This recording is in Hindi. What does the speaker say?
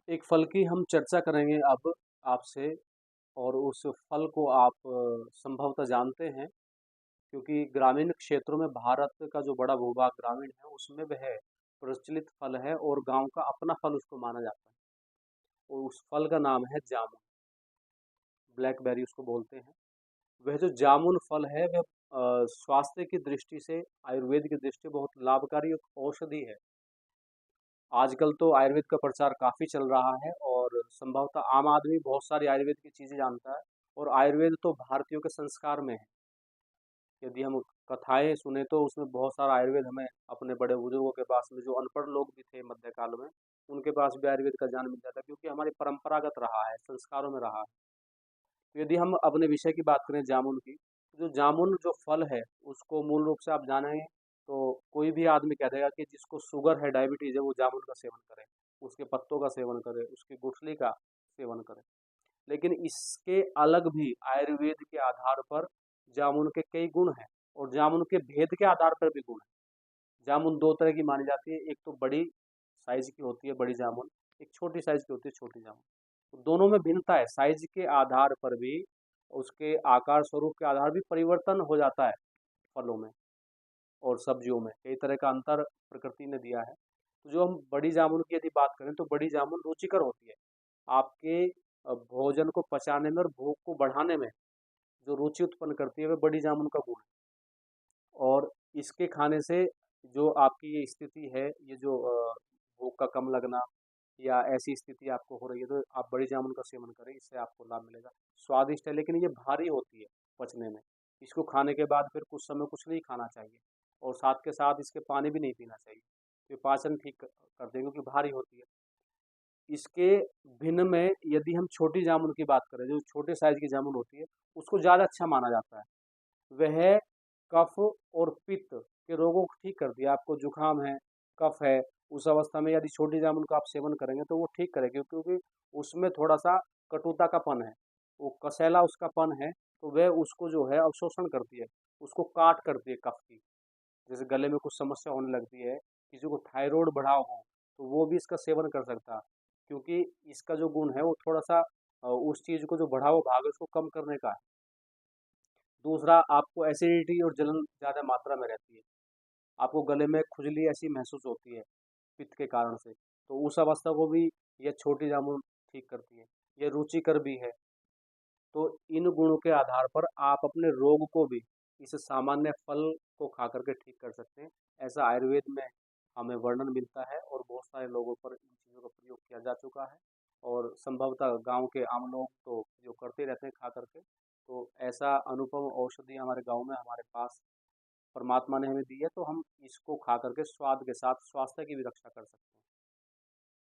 एक फल की हम चर्चा करेंगे अब आपसे। और उस फल को आप संभवतः जानते हैं, क्योंकि ग्रामीण क्षेत्रों में भारत का जो बड़ा भूभाग ग्रामीण है उसमें वह प्रचलित फल है और गांव का अपना फल उसको माना जाता है। और उस फल का नाम है जामुन। ब्लैकबेरी उसको बोलते हैं। वह जो जामुन फल है वह स्वास्थ्य की दृष्टि से, आयुर्वेद की दृष्टि से बहुत लाभकारी एक औषधि है। आजकल तो आयुर्वेद का प्रचार काफ़ी चल रहा है और संभवतः आम आदमी बहुत सारी आयुर्वेद की चीज़ें जानता है। और आयुर्वेद तो भारतीयों के संस्कार में है। यदि हम कथाएं सुने तो उसमें बहुत सारा आयुर्वेद हमें अपने बड़े बुजुर्गों के पास में, जो अनपढ़ लोग भी थे मध्यकाल में, उनके पास भी आयुर्वेद का ज्ञान मिल जाता है, क्योंकि हमारी परंपरागत रहा है, संस्कारों में रहा है। तो यदि हम अपने विषय की बात करें जामुन की, तो जो जामुन जो फल है उसको मूल रूप से आप जानेंगे तो कोई भी आदमी कह देगा कि जिसको शुगर है, डायबिटीज है, वो जामुन का सेवन करे, उसके पत्तों का सेवन करे, उसकी गुठली का सेवन करे। लेकिन इसके अलग भी आयुर्वेद के आधार पर जामुन के कई गुण हैं और जामुन के भेद के आधार पर भी गुण हैं। जामुन दो तरह की मानी जाती है, एक तो बड़ी साइज की होती है बड़ी जामुन, एक छोटी साइज की होती है छोटी जामुन। तो दोनों में भिन्नता है, साइज के आधार पर भी, उसके आकार स्वरूप के आधार भी परिवर्तन हो जाता है फलों में और सब्जियों में, कई तरह का अंतर प्रकृति ने दिया है। तो जो हम बड़ी जामुन की यदि बात करें तो बड़ी जामुन रुचिकर होती है। आपके भोजन को पचाने में और भूख को बढ़ाने में जो रुचि उत्पन्न करती है वह बड़ी जामुन का गुण है। और इसके खाने से जो आपकी ये स्थिति है, ये जो भूख का कम लगना या ऐसी स्थिति आपको हो रही है, तो आप बड़ी जामुन का सेवन करें, इससे आपको लाभ मिलेगा। स्वादिष्ट है लेकिन ये भारी होती है पचने में। इसको खाने के बाद फिर कुछ समय कुछ नहीं खाना चाहिए और साथ के साथ इसके पानी भी नहीं पीना चाहिए। ये पाचन ठीक कर देगा, क्योंकि भारी होती है। इसके भिन्न में यदि हम छोटी जामुन की बात करें, जो छोटे साइज की जामुन होती है, उसको ज़्यादा अच्छा माना जाता है। वह कफ और पित्त के रोगों को ठीक करती है। आपको जुकाम है, कफ है, उस अवस्था में यदि छोटी जामुन का आप सेवन करेंगे तो वो ठीक करेगी, क्योंकि उसमें थोड़ा सा कटुता का पन है, वो कसैला उसका पन है। तो वह उसको जो है अवशोषण करती है, उसको काट करती है कफ की। जैसे गले में कुछ समस्या होने लगती है, किसी को थायराइड बढ़ाव हो, तो वो भी इसका सेवन कर सकता है, क्योंकि इसका जो गुण है वो थोड़ा सा उस चीज़ को जो बढ़ा हुआ भाग है उसको कम करने का है। दूसरा, आपको एसिडिटी और जलन ज़्यादा मात्रा में रहती है, आपको गले में खुजली ऐसी महसूस होती है पित्त के कारण से, तो उस अवस्था को भी यह छोटी जामुन ठीक करती है। ये रुचिकर भी है। तो इन गुणों के आधार पर आप अपने रोग को भी इस सामान्य फल को खा करके ठीक कर सकते हैं। ऐसा आयुर्वेद में हमें वर्णन मिलता है और बहुत सारे लोगों पर इन चीज़ों का प्रयोग किया जा चुका है। और संभवतः गांव के आम लोग तो जो करते रहते हैं खा करके। तो ऐसा अनुपम औषधि हमारे गांव में हमारे पास परमात्मा ने हमें दी है, तो हम इसको खा करके स्वाद के साथ स्वास्थ्य की भी रक्षा कर सकते हैं।